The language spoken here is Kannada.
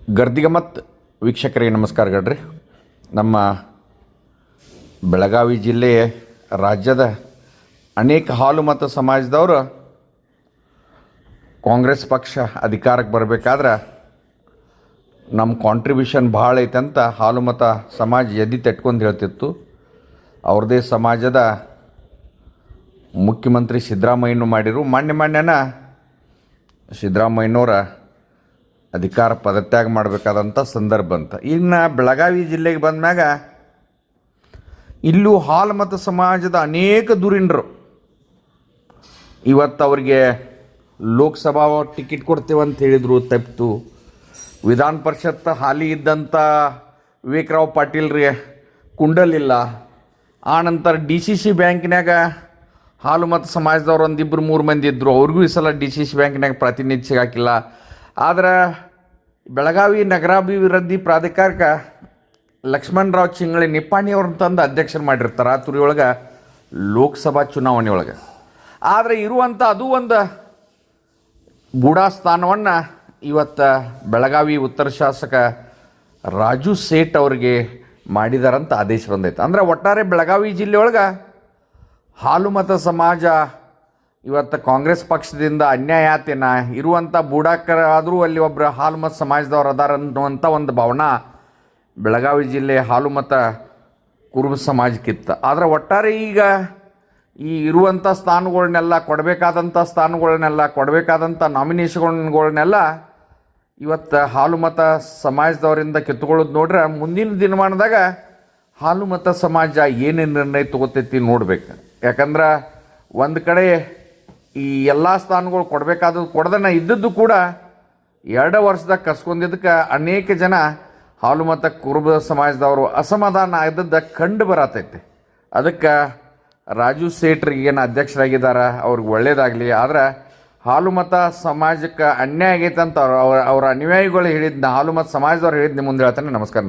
ಗರ್ದಿಗಮತ್ ವೀಕ್ಷಕರಿಗೆ ನಮಸ್ಕಾರಗಳ್ರಿ. ನಮ್ಮ ಬೆಳಗಾವಿ ಜಿಲ್ಲೆ ರಾಜ್ಯದ ಅನೇಕ ಹಾಲು ಮತ ಸಮಾಜದವರು ಕಾಂಗ್ರೆಸ್ ಪಕ್ಷ ಅಧಿಕಾರಕ್ಕೆ ಬರಬೇಕಾದ್ರೆ ನಮ್ಮ ಕಾಂಟ್ರಿಬ್ಯೂಷನ್ ಭಾಳ ಐತೆ ಅಂತ ಹಾಲು ಮತ ಸಮಾಜ ಎದ್ದು ತಟ್ಕೊಂಡು ಹೇಳ್ತಿತ್ತು. ಅವ್ರದ್ದೇ ಸಮಾಜದ ಮುಖ್ಯಮಂತ್ರಿ ಸಿದ್ದರಾಮಯ್ಯನೂ ಮಾಡಿರು. ಮಾನ್ಯನ ಸಿದ್ದರಾಮಯ್ಯನವರ ಅಧಿಕಾರ ಪದತ್ಯಾಗ ಮಾಡಬೇಕಾದಂಥ ಸಂದರ್ಭ ಅಂತ. ಇನ್ನು ಬೆಳಗಾವಿ ಜಿಲ್ಲೆಗೆ ಬಂದಾಗ ಇಲ್ಲೂ ಹಾಲು ಮತ ಸಮಾಜದ ಅನೇಕ ಧುರೀಣರು ಇವತ್ತು ಅವರಿಗೆ ಲೋಕಸಭಾ ಟಿಕೆಟ್ ಕೊಡ್ತೇವಂತ ಹೇಳಿದರು, ತಪ್ಪಿತು. ವಿಧಾನ ಪರಿಷತ್ ಹಾಲಿ ಇದ್ದಂಥ ವಿವೇಕರಾವ್ ಪಾಟೀಲ್ರಿಗೆ ಕುಂಡಲಿಲ್ಲ. ಆನಂತರ DCC ಬ್ಯಾಂಕ್ನಾಗ ಹಾಲು ಮತ ಸಮಾಜದವ್ರು ಒಂದಿಬ್ಬರು 3 ಮಂದಿ ಇದ್ದರು, ಅವ್ರಿಗೂ ಈ ಸಲ DCC ಬ್ಯಾಂಕ್ನಾಗ ಪ್ರಾತಿನಿಧ್ಯ ಸಿಗಾಕಿಲ್ಲ. ಆದ್ರೆ ಬೆಳಗಾವಿ ನಗರಾಭಿವೃದ್ಧಿ ಪ್ರಾಧಿಕಾರಕ್ಕೆ ಲಕ್ಷ್ಮಣರಾವ್ ಚಿಂಗಳಿ ನಿಪ್ಪಾಣಿಯವ್ರನ್ನ ತಂದು ಅಧ್ಯಕ್ಷರು ಮಾಡಿರ್ತಾರೆ ಆ ತುರಿ ಒಳಗೆ ಲೋಕಸಭಾ ಚುನಾವಣೆ ಒಳಗೆ. ಆದರೆ ಇರುವಂಥ ಅದು ಒಂದು ಬೂಡಾ ಸ್ಥಾನವನ್ನು ಇವತ್ತು ಬೆಳಗಾವಿ ಉತ್ತರ ಶಾಸಕ ರಾಜು ಸೇಠ್ ಅವರಿಗೆ ಮಾಡಿದಾರಂತ ಆದೇಶ ಬಂದೈತೆ. ಅಂದರೆ ಒಟ್ಟಾರೆ ಬೆಳಗಾವಿ ಜಿಲ್ಲೆಯೊಳಗೆ ಹಾಲು ಮತ ಸಮಾಜ ಇವತ್ತು ಕಾಂಗ್ರೆಸ್ ಪಕ್ಷದಿಂದ ಅನ್ಯಾಯ ಆತೇನ, ಇರುವಂಥ ಬೂಡಾಕರಾದರೂ ಅಲ್ಲಿ ಒಬ್ಬರು ಹಾಲು ಮತ ಸಮಾಜದವ್ರು ಅದಾರ ಅನ್ನುವಂಥ ಒಂದು ಭಾವನಾ ಬೆಳಗಾವಿ ಜಿಲ್ಲೆ ಹಾಲು ಮತ ಕುರುಬ ಸಮಾಜಕ್ಕಿತ್ತು. ಆದರೆ ಒಟ್ಟಾರೆ ಈಗ ಈ ಇರುವಂಥ ಸ್ಥಾನಗಳನ್ನೆಲ್ಲ ಕೊಡಬೇಕಾದಂಥ ನಾಮಿನೇಷನ್ಗಳನ್ನೆಲ್ಲ ಇವತ್ತು ಹಾಲು ಮತ ಸಮಾಜದವರಿಂದ ಕಿತ್ಕೊಳ್ಳೋದು ನೋಡ್ರೆ ಮುಂದಿನ ದಿನಮಾನದಾಗ ಹಾಲು ಮತ ಸಮಾಜ ಏನೇನು ನಿರ್ಣಯ ತೊಗೋತೈತಿ ನೋಡ್ಬೇಕು. ಯಾಕಂದ್ರೆ ಒಂದು ಕಡೆ ಈ ಎಲ್ಲ ಸ್ಥಾನಗಳು ಕೊಡ್ದನ ಇದ್ದದ್ದು ಕೂಡ 2 ವರ್ಷದಾಗ ಕಸ್ಕೊಂಡಿದ್ದಕ್ಕೆ ಅನೇಕ ಜನ ಹಾಲು ಮತ ಕುರುಬ ಸಮಾಜದವರು ಅಸಮಾಧಾನ ಆದದ್ದು ಕಂಡು ಬರತೈತೆ. ಅದಕ್ಕೆ ರಾಜು ಸೇಠ್ರಿಗೆ ಏನು ಅಧ್ಯಕ್ಷರಾಗಿದ್ದಾರೆ, ಅವ್ರಿಗೆ ಒಳ್ಳೇದಾಗಲಿ. ಆದರೆ ಹಾಲು ಮತ ಸಮಾಜಕ್ಕೆ ಅನ್ಯಾಯ ಆಗೈತೆ ಅಂತ ಅವ್ರ ಅನುಯಾಯಿಗಳು ಹೇಳಿದ್ನ, ಹಾಲು ಮತ ಸಮಾಜದವ್ರು ಹೇಳಿದ್ನ ಮುಂದೆ ಹೇಳ್ತಾನೆ. ನಮಸ್ಕಾರ.